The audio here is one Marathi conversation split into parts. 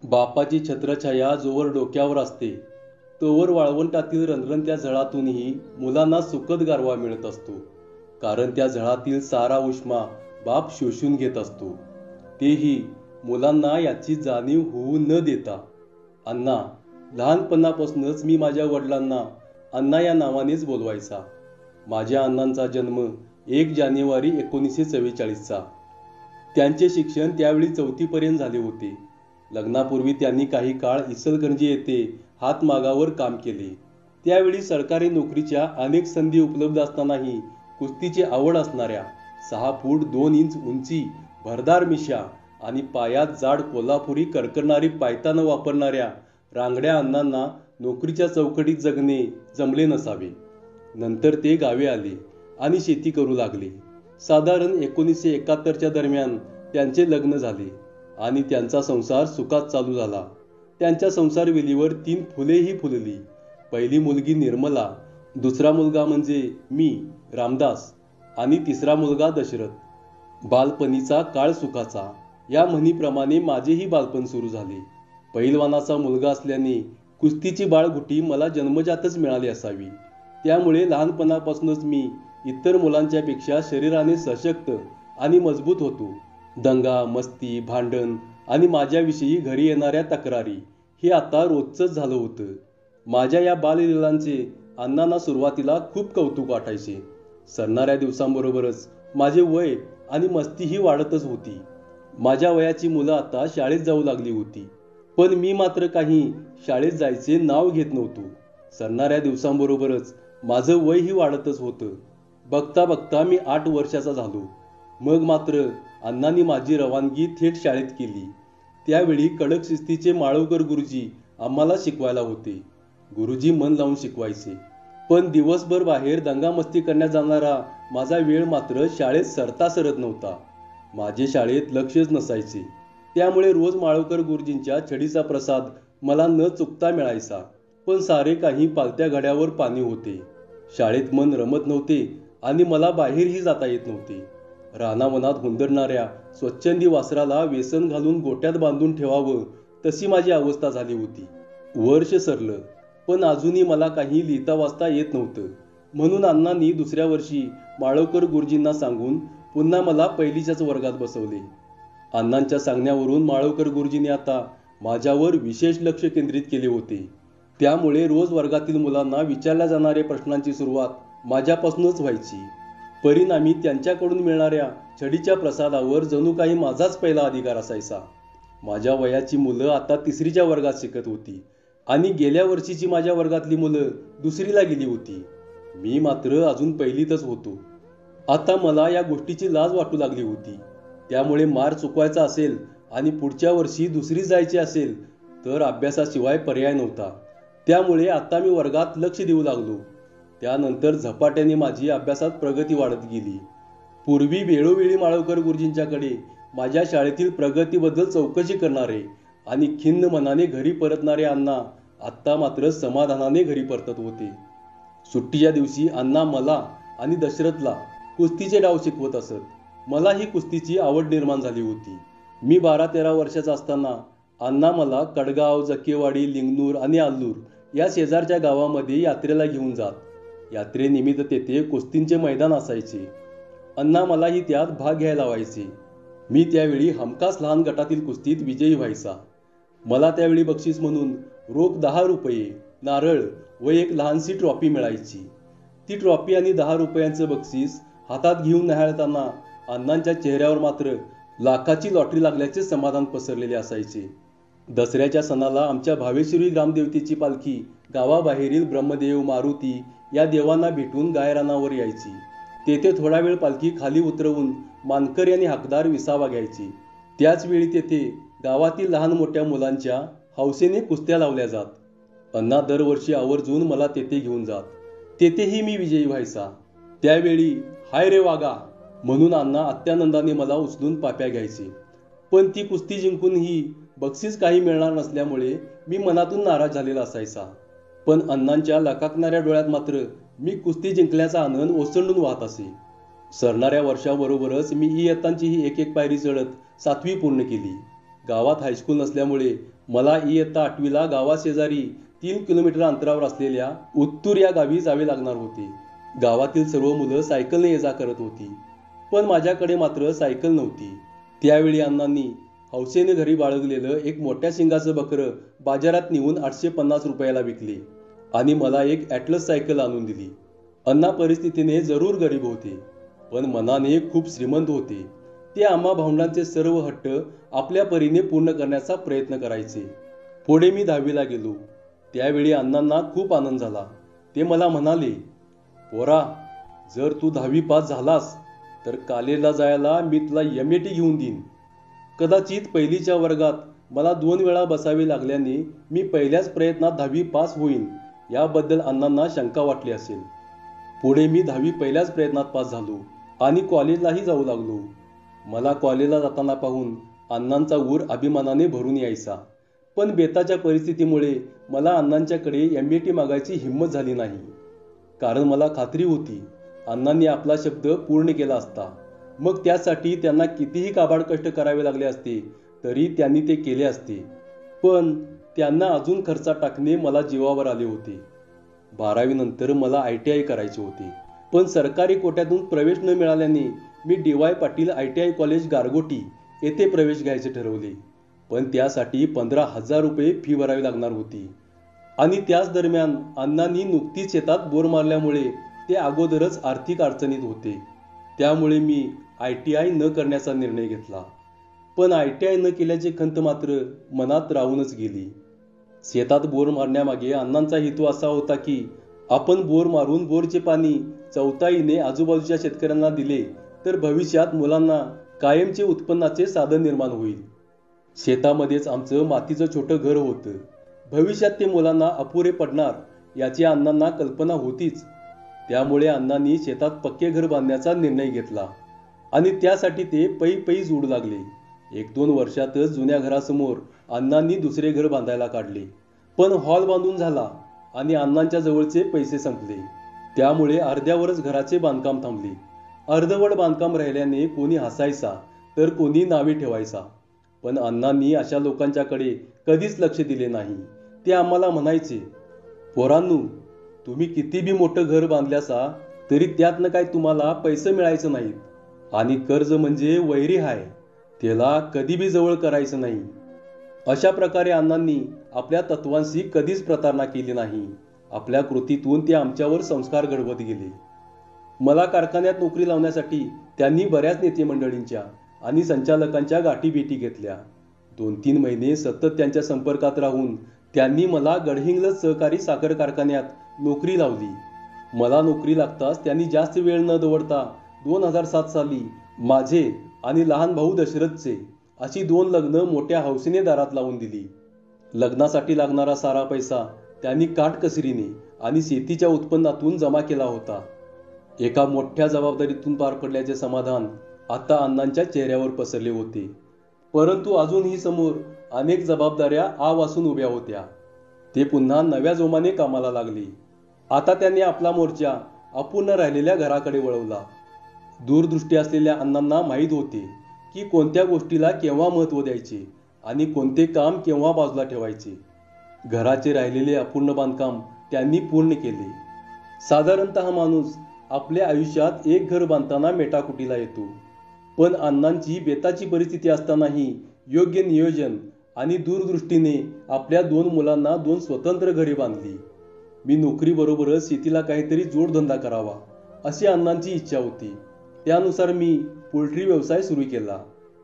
बापाची छत्रछाया जोवर डोक्यावर असते तोवर वाळवंटातील रणरणत्या झळातूनही मुलांना सुखद गारवा मिळत असतो. कारण त्या झळातील सारा उष्मा बाप शोषून घेत असतो. तेही मुलांना याची जाणीव होऊ न देता. अण्णा, लहानपणापासूनच मी माझ्या वडिलांना अण्णा या नावानेच बोलवायचा. माझ्या अण्णांचा जन्म 1 जानेवारी 1944चा. त्यांचे शिक्षण त्यावेळी 4थीपर्यंत झाले होते. लग्नापूर्वी त्यांनी काही काळ इचलकरंजी येथे हातमागावर काम केले. त्यावेळी सरकारी नोकरीच्या अनेक संधी उपलब्ध असतानाही कुस्तीची आवड असणाऱ्या 6 फूट 2 इंच उंची, भरदार मिशा आणि पायात जाड कोल्हापुरी करकरणारी पायतानं वापरणाऱ्या रांगड्या अण्णांना नोकरीच्या चौकटीत जगणे जमले नसावे. नंतर ते गावी आले आणि शेती करू लागले. साधारण 1971च्या दरम्यान त्यांचे लग्न झाले आणि त्यांचा संसार सुखात चालू झाला. त्यांच्या संसारवेलीवर 3 फुलेही फुलली. पहिली मुलगी निर्मला, दुसरा मुलगा म्हणजे मी रामदास आणि तिसरा मुलगा दशरथ. बालपणीचा काळ सुखाचा या म्हणीप्रमाणे माझेही बालपण सुरू झाले. पैलवानाचा मुलगा असल्याने कुस्तीची बाळगुटी मला जन्मजातच मिळाली असावी. त्यामुळे लहानपणापासूनच मी इतर मुलांच्यापेक्षा शरीराने सशक्त आणि मजबूत होतो. दंगा, मस्ती, भांडण आणि माझ्याविषयी घरी येणाऱ्या तक्रारी हे आता रोजचंच झालं होतं. माझ्या या बाललीलांचे अण्णांना सुरुवातीला खूप कौतुक वाटायचे. सरणाऱ्या दिवसांबरोबरच माझे वय आणि मस्तीही वाढतच होती. माझ्या वयाची मुलं आता शाळेत जाऊ लागली होती, पण मी मात्र काही शाळेत जायचे नाव घेत नव्हतो. सरणाऱ्या दिवसांबरोबरच माझं वयही वाढतच होतं. बघता बघता मी 8 वर्षाचा झालो. मग मात्र अण्णांनी माझी रवानगी थेट शाळेत केली. त्यावेळी कडक शिस्तीचे माळवकर गुरुजी आम्हाला शिकवायला होते. गुरुजी मन लावून शिकवायचे, पण दिवसभर बाहेर दंगामस्ती करण्यात जाणारा माझा वेळ मात्र शाळेत सरता सरत नव्हता. माझे शाळेत लक्षच नसायचे. त्यामुळे रोज माळवकर गुरुजींच्या छडीचा प्रसाद मला न चुकता मिळायचा. पण सारे काही पालत्या घड्यावर पाणी होते. शाळेत मन रमत नव्हते आणि मला बाहेरही जाता येत नव्हते. रानावनात हुंदडणाऱ्या स्वच्छंदी वासराला वेसन घालून गोट्यात बांधून ठेवावं तशी माझी अवस्था झाली होती. वर्ष सरलं, पण अजूनही मला काही लिहिता वाचता येत नव्हतं. म्हणून अण्णांनी दुसऱ्या वर्षी माळवकर गुरुजींना सांगून पुन्हा मला पहिलीच्याच वर्गात बसवले. अण्णांच्या सांगण्यावरून माळवकर गुरुजींनी आता माझ्यावर विशेष लक्ष केंद्रित केले होते. त्यामुळे रोज वर्गातील मुलांना विचारल्या जाणाऱ्या प्रश्नांची सुरुवात माझ्यापासूनच व्हायची. परिणामी त्यांच्याकडून मिळणाऱ्या छडीच्या प्रसादावर जणू काही माझाच पहिला अधिकार असायचा. माझ्या वयाची मुलं आता 3रीच्या वर्गात शिकत होती आणि गेल्या वर्षीची माझ्या वर्गातली मुलं 2रीला गेली होती. मी मात्र अजून पहिलीतच होतो. आता मला या गोष्टीची लाज वाटू लागली होती. त्यामुळे मार्क चुकवायचा असेल आणि पुढच्या वर्षी 2रीत जायचे असेल तर अभ्यासाशिवाय पर्याय नव्हता. त्यामुळे आता मी वर्गात लक्ष देऊ लागलो. त्यानंतर झपाट्याने माझी अभ्यासात प्रगती वाढत गेली. पूर्वी वेळोवेळी माळवकर गुरुजींच्याकडे माझ्या शाळेतील प्रगतीबद्दल चौकशी करणारे आणि खिन्न मनाने घरी परतणारे अण्णा आत्ता मात्र समाधानाने घरी परतत होते. सुट्टीच्या दिवशी अण्णा मला आणि दशरथला कुस्तीचे डाव शिकवत असत. मला ही कुस्तीची आवड निर्माण झाली होती. मी 12-13 वर्षाचा असताना अण्णा मला कडगाव, जकेवाडी, लिंगनूर आणि आल्लूर या शेजारच्या गावामध्ये यात्रेला घेऊन जात. यात्रेनिमित्त तेथे कुस्तींचे मैदान असायचे. अण्णा मलाही त्यात भाग घ्यायला लावायचे. मी त्यावेळी हमखास लहान गटातील कुस्तीत विजयी व्हायचा. मला त्यावेळी बक्षीस म्हणून रोख 10 रुपये, नारळ व एक लहानशी ट्रॉफी मिळायची. ती ट्रॉफी आणि 10 रुपयांचं बक्षीस हातात घेऊन न्याहाळताना अण्णांच्या चेहऱ्यावर मात्र लाखाची लॉटरी लागल्याचे समाधान पसरलेले असायचे. दसऱ्याच्या सणाला आमच्या भावेश्वरी ग्रामदेवतेची पालखी गावाबाहेरील ब्रह्मदेव, मारुती या देवांना भेटून गायरानावर यायची. तेथे थोडा वेळ पालखी खाली उतरवून मानकरी आणि हाकदार विसावा घ्यायची. त्याच वेळी तेथे गावातील लहान मोठ्या मुलांच्या हौसेने कुस्त्या लावल्या जात. अण्णा दरवर्षी आवर्जून मला तेथे घेऊन जात. तेथेही मी विजयी व्हायचा. त्यावेळी हाय रे वागा म्हणून अण्णा अत्यानंदाने मला उचलून पाप्या घ्यायचे. पण ती कुस्ती जिंकूनही बक्षीस काही मिळणार नसल्यामुळे मी मनातून नाराज झालेला असायचा. पण अण्णांच्या लकाकणाऱ्या डोळ्यात मात्र मी कुस्ती जिंकल्याचा आनंद ओसंडून वाहत असे. सरणाऱ्या वर्षाबरोबरच मी इयत्तांचीही एक पायरी चढत 7वी पूर्ण केली. गावात हायस्कूल नसल्यामुळे मला इयत्ता 8वीला गावाशेजारी 3 किलोमीटर अंतरावर असलेल्या उत्तूर या गावी जावे लागणार होते. गावातील सर्व मुलं सायकलने ये जा करत होती, पण माझ्याकडे मात्र सायकल नव्हती. त्यावेळी अण्णांनी हौसेने घरी बाळगलेलं एक मोठ्या शिंगाचं बकरं बाजारात नेऊन 850 रुपयाला विकले आणि मला एक ॲटलस सायकल आणून दिली. अण्णा परिस्थितीने जरूर गरीब होते, पण मनाने खूप श्रीमंत होते. ते आम्हा भावंडांचे सर्व हट्ट आपल्या परीने पूर्ण करण्याचा प्रयत्न करायचे. पुढे मी 10वीला गेलो. त्यावेळी अण्णांना खूप आनंद झाला. ते मला म्हणाले, पोरा, जर तू 10वी पास झालास तर कॉलेजला जायला मी तुला MAT घेऊन देईन. कदाचित पहिलीच्या वर्गात मला 2 वेळा बसावे लागल्याने मी पहिल्याच प्रयत्नात 10वी पास होईन याबद्दल अण्णांना शंका वाटली असेल. पुढे मी 10वी पहिल्याच प्रयत्नात पास झालो आणि कॉलेजलाही जाऊ लागलो. मला कॉलेजला जाताना पाहून अण्णांचा ऊर अभिमानाने भरून यायचा, पण बेताच्या परिस्थितीमुळे मला अण्णांच्याकडे MAT मागायची हिंमत झाली नाही. कारण मला खात्री होती अण्णांनी आपला शब्द पूर्ण केला असता. मग त्यासाठी त्यांना कितीही काबाड कष्ट करावे लागले असते तरी त्यांनी ते केले असते. पण त्यांना अजून खर्चात टाकणे मला जीवावर आले होते. 12वी नंतर मला ITI करायचे होते, पण सरकारी कोट्यातून प्रवेश न मिळाल्याने मी DY पाटील ITI कॉलेज गारगोटी येथे प्रवेश घ्यायचे ठरवले. पण त्यासाठी 15,000 रुपये फी भरावी लागणार होती आणि त्याच दरम्यान अण्णांनी नुकतीच शेतात बोर मारल्यामुळे ते अगोदरच आर्थिक अडचणीत होते. त्यामुळे मी ITI न करण्याचा निर्णय घेतला. पण ITI न केल्याची खंत मात्र मनात राहूनच गेली. शेतात बोर मारण्यामागे अण्णांचा हेतू असा होता की आपण बोर मारून बोरचे पाणी चौथाईने आजूबाजूच्या शेतकऱ्यांना दिले तर भविष्यात मुलांना कायमचे उत्पन्नाचे साधन निर्माण होईल. शेतामध्येच आमचं मातीचं छोटं घर होतं. भविष्यात ते मुलांना अपुरे पडणार याची अण्णांना कल्पना होतीच. त्यामुळे अण्णांनी शेतात पक्के घर बांधण्याचा निर्णय घेतला आणि त्यासाठी ते पै जोडू लागले. 1-2 वर्षातच जुन्या घरासमोर अण्णांनी दुसरे घर बांधायला काढले. पण हॉल बांधून झाला आणि अण्णांच्या जवळचे पैसे संपले. त्यामुळे अर्ध्यावरच घराचे बांधकाम थांबले. अर्धवट बांधकाम राहिल्याने कोणी हसायचा तर कोणी नावे ठेवायचा. पण अण्णांनी अशा लोकांच्याकडे कधीच लक्ष दिले नाही. ते आम्हाला म्हणायचे, पोरांनो, तुम्ही किती बी मोठं घर बांधल्यासा तरी त्यातनं काय तुम्हाला पैसे मिळायचं नाहीत आणि कर्ज म्हणजे वैरी हाय, त्याला कधी बी जवळ करायचं नाही. अशा प्रकारे अण्णांनी आपल्या तत्वांशी कधीच प्रतारणा केली नाही. आपल्या कृतीतून ते आमच्यावर संस्कार घडवत गेले. मला कारखान्यात नोकरी लावण्यासाठी त्यांनी बऱ्याच नेते मंडळींच्या आणि संचालकांच्या गाठीभेटी घेतल्या. 2-3 महिने सतत त्यांच्या संपर्कात राहून त्यांनी मला गडहिंग्लज सहकारी साखर कारखान्यात नोकरी लावली. मला नोकरी लागताच त्यांनी जास्त वेळ न दवडता 2007 साली माझे आणि लहान भाऊ दशरथचे अशी 2 लग्न मोठ्या हौसेने दारात लावून दिली. लग्नासाठी लागणारा सारा पैसा त्यांनी काटकसरीने आणि शेतीच्या उत्पन्नातून जमा केला होता. एका मोठ्या जबाबदारीतून पार पडल्याचे समाधान आता अण्णांच्या चेहऱ्यावर पसरले होते. परंतु अजूनही समोर अनेक जबाबदाऱ्या आवासून उभ्या होत्या. ते पुन्हा नव्या जोमाने कामाला लागले. आता त्यांनी आपला मोर्चा अपूर्ण राहिलेल्या घराकडे वळवला. दूरदृष्टी असलेल्या अण्णांना माहीत होते की कोणत्या गोष्टीला केव्हा महत्त्व द्यायचे आणि कोणते काम केव्हा बाजूला ठेवायचे. घराचे राहिलेले अपूर्ण बांधकाम त्यांनी पूर्ण केले. साधारणतः माणूस आपल्या आयुष्यात एक घर बांधताना मेटाकुटीला येतो, पण अण्णांची बेताची परिस्थिती असतानाही योग्य नियोजन आणि दूरदृष्टीने आपल्या 2 मुलांना 2 स्वतंत्र घरे बांधली. मी नोकरीबरोबरच शेतीला काहीतरी जोडधंदा करावा अशी अण्णांची इच्छा होती. त्यानुसार मी पोल्ट्री व्यवसाय सुरू केला.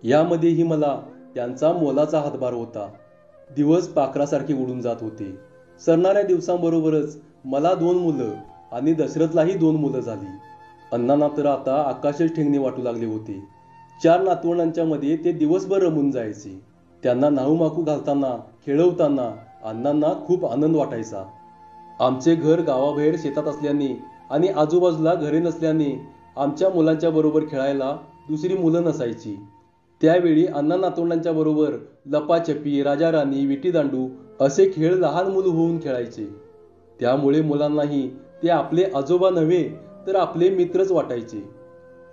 यामध्येही मला त्यांचा मोलाचा हातभार होता. दिवस पाखरासारखे उडून जात होते. सरणाऱ्या दिवसांबरोबरच मला 2 मुलं आणि दशरथलाही 2 मुलं झाली. अण्णांना तर आता आकाशच ठेंगणे वाटू लागले होते. 4 नातवंडांच्या मध्ये ते दिवसभर रमून जायचे. त्यांना नाहूमाकू घालताना खेळवताना अण्णांना खूप आनंद वाटायचा. आमचे घर गावाबाहेर शेतात असल्याने आणि आजूबाजूला घरे नसल्याने आमच्या मुलांच्या बरोबर खेळायला दुसरी मुलं नसायची. त्यावेळी अण्णा नातवंडांच्या बरोबर लपाछपी, राजा-राणी, विटीदांडू असे खेळ लहान मुलं होऊन खेळायचे. त्यामुळे मुलांनाही ते आपले आजोबा नव्हे तर आपले मित्रच वाटायचे.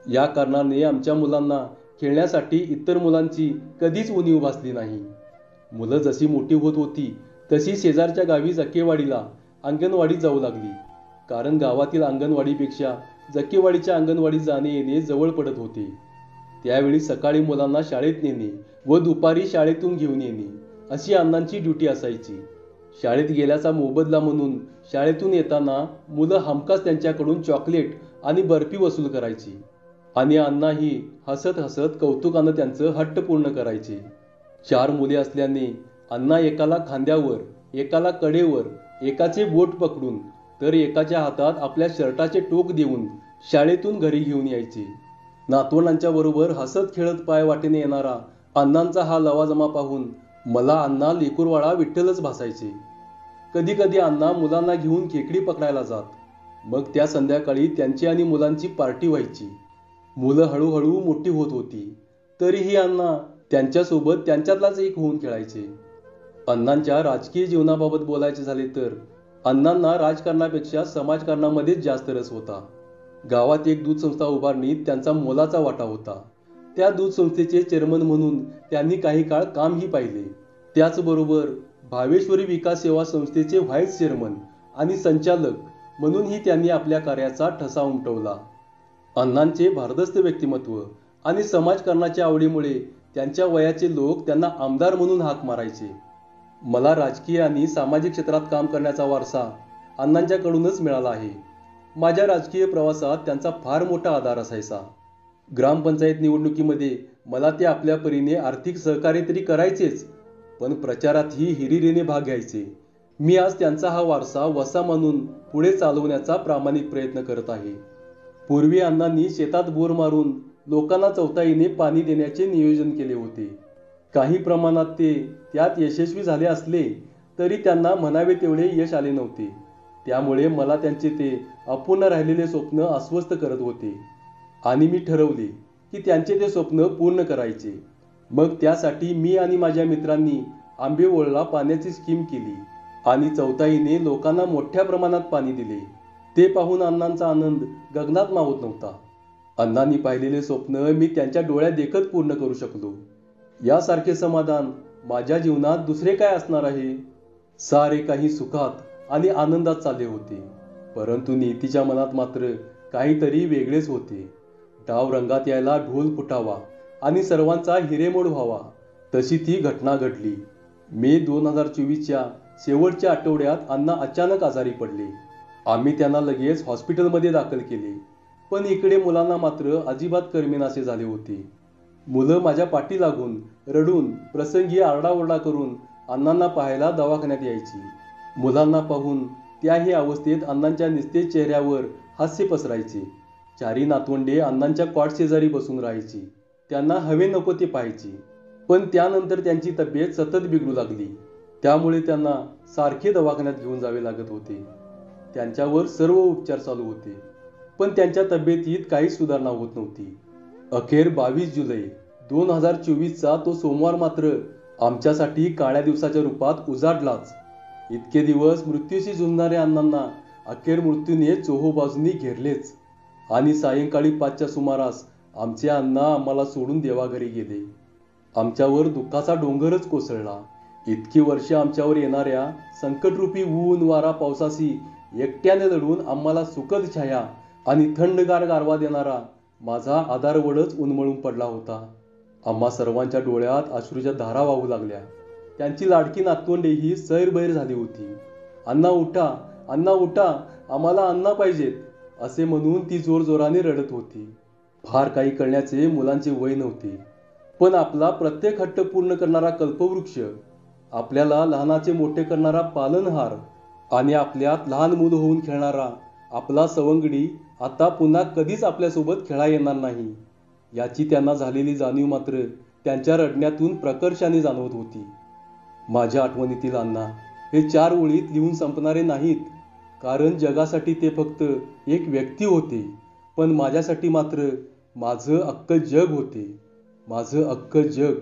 या कारणाने आमच्या मुलांना खेळण्यासाठी इतर मुलांची कधीच उणीव भासली नाही. मुलं जशी मोठी होत होती तशी शेजारच्या गावी जक्केवाडीला अंगणवाडीत जाऊ लागली. कारण गावातील अंगणवाडीपेक्षा जक्केवाडीच्या अंगणवाडीत जाणे येणे जवळ पडत होते. त्यावेळी सकाळी मुलांना शाळेत नेणे व दुपारी शाळेतून घेऊन येणे अशी अण्णांची ड्युटी असायची. शाळेत गेल्याचा मोबदला म्हणून शाळेतून येताना मुलं हमखास त्यांच्याकडून चॉकलेट आणि बर्फी वसूल करायची आणि अण्णाही हसत हसत कौतुकानं त्यांचं हट्ट पूर्ण करायचे. 4 मुले असल्याने अण्णा एकाला खांद्यावर, एकाला कडेवर, एकाचे बोट पकडून तर एकाच्या हातात आपल्या शर्टाचे टोक देऊन शाळेतून घरी घेऊन यायचे. नातवंडांच्या बरोबर हसत खेळत पाय वाटेने येणारा अण्णांचा हा लवाजमा पाहून मला अण्णा लेकूरवाळा विठ्ठलच भासायचे. कधी कधी अण्णा मुलांना घेऊन खेकडी पकडायला जात. मग त्या संध्याकाळी त्यांची आणि मुलांची पार्टी व्हायची. मुलं हळूहळू मोठी होत होती तरीही अण्णा त्यांच्यासोबत त्यांच्यातलाच एक होऊन खेळायचे. अण्णांच्या राजकीय जीवनाबाबत बोलायचे झाले तर अण्णांना राजकारणापेक्षा समाजकारणामध्येच जास्त रस होता. गावात एक दूध संस्था उभारणीत त्यांचा मोलाचा वाटा होता. त्या दूध संस्थेचे चेअरमन म्हणून त्यांनी काही काळ कामही पाहिले. त्याचबरोबर भावेश्वरी विकास सेवा संस्थेचे व्हाईस चेअरमन आणि संचालक म्हणूनही त्यांनी आपल्या कार्याचा ठसा उमटवला. अण्णांचे भारदस्त व्यक्तिमत्व आणि समाजकारणाच्या आवडीमुळे त्यांच्या वयाचे लोक त्यांना आमदार म्हणून हाक मारायचे. मला राजकीय आणि सामाजिक क्षेत्रात काम करण्याचा वारसा अण्णांच्याकडूनच मिळाला आहे. माझ्या राजकीय प्रवासात त्यांचा फार मोठा आधार असायचा. ग्रामपंचायत निवडणुकीमध्ये मला ते आपल्या परीने आर्थिक सहकार्य तरी करायचेच, पण प्रचारातही हिरिरीने भाग घ्यायचे. मी आज त्यांचा हा वारसा वसा मानून पुढे चालवण्याचा प्रामाणिक प्रयत्न करत आहे. पूर्वी अण्णांनी शेतात बोर मारून लोकांना चौथाईने पाणी देण्याचे नियोजन केले होते. काही प्रमाणात ते त्यात यशस्वी झाले असले तरी त्यांना म्हणावे तेवढे यश आले नव्हते. त्यामुळे मला त्यांचे ते अपूर्ण राहिलेले स्वप्न अस्वस्थ करत होते आणि मी ठरवले की त्यांचे ते स्वप्न पूर्ण करायचे. मग त्यासाठी मी आणि माझ्या मित्रांनी आंबेओळला पाण्याची स्कीम केली आणि चौथाईने लोकांना मोठ्या प्रमाणात पाणी दिले. ते पाहून अण्णांचा आनंद गगनात मावत नव्हता. अण्णांनी पाहिलेले स्वप्न मी त्यांच्या डोळ्यात देखत पूर्ण करू शकलो. यासारखे समाधान माझ्या जीवनात दुसरे काय असणार आहे. सारे काही सुखात आणि आनंदात चालले होते, परंतु नियतीच्या मनात मात्र काहीतरी वेगळेच होते. डाव रंगात यायला ढोल फुटावा आणि सर्वांचा हिरेमोड व्हावा, तशी ती घटना घडली. मे 2024च्या शेवटच्या आठवड्यात अण्णा अचानक आजारी पडले. आम्ही त्यांना लगेच हॉस्पिटलमध्ये दाखल केले, पण इकडे मुलांना मात्र अजिबात करमेनासे झाले होते. मुलं माझ्या पाठी लागून रडून प्रसंगी आरडाओरडा करून अण्णांना पाहायला दवाखान्यात यायची. मुलांना पाहून त्याही अवस्थेत अण्णांच्या निस्तेज चेहऱ्यावर हास्य पसरायचे. 4 नातवंडे अण्णांच्या कॉट शेजारी बसून राहायची. त्यांना हवे नको ते पाहायची. पण त्यानंतर त्यांची तब्येत सतत बिघडू लागली. त्यामुळे त्यांना सारखे दवाखान्यात घेऊन जावे लागत होते. त्यांच्यावर सर्व उपचार चालू होते, पण त्यांच्या तब्येतीत काहीच सुधारणा होत नव्हती. अखेर 22 जुलै 2024चा तो सोमवार मात्र आमच्यासाठी काळ्या दिवसाच्या रूपात उजाडलाच. इतके दिवस मृत्यूशी झुंजणाऱ्या अण्णांना अखेर मृत्यूने चोहोबाजूंनी घेरलेच आणि सायंकाळी 5च्या सुमारास आमचे अण्णा आम्हाला सोडून देवाघरी गेले. आमच्यावर दुःखाचा डोंगरच कोसळला. इतकी वर्षे आमच्यावर येणाऱ्या संकटरूपी ऊन वारा पावसाशी एकट्याने लढून आम्हाला सुखद छाया आणि थंडगार गारवा देणारा माझा आधारवडच उन्मळून पडला होता. आम्हा सर्वांच्या डोळ्यात अश्रूच्या धारा वाहू लागल्या. त्यांची लाडकी नातवंडेही सैरभैर झाली होती. अण्णा उठा, अण्णा उठा, आम्हाला अण्णा पाहिजेत असे म्हणून ती जोरजोराने रडत होती. फार काही करण्याचे मुलांचे वय नव्हते, पण आपला प्रत्येक हट्ट पूर्ण करणारा कल्पवृक्ष, आपल्याला लहानाचे मोठे करणारा पालनहार आणि आपल्यात लहान मूल होऊन खेळणारा आपला सवंगडी आता पुन्हा कधीच आपल्यासोबत खेळा येणार नाही, याची त्यांना झालेली जाणीव मात्र त्यांच्या रडण्यातून प्रकर्षाने जाणवत होती. माझ्या आठवणीतील अण्णा हे 4 ओळीत लिहून संपणारे नाहीत, कारण जगासाठी ते फक्त एक व्यक्ती होते, पण माझ्यासाठी मात्र माझं अख्खं जग होते. माझं अख्खं जग.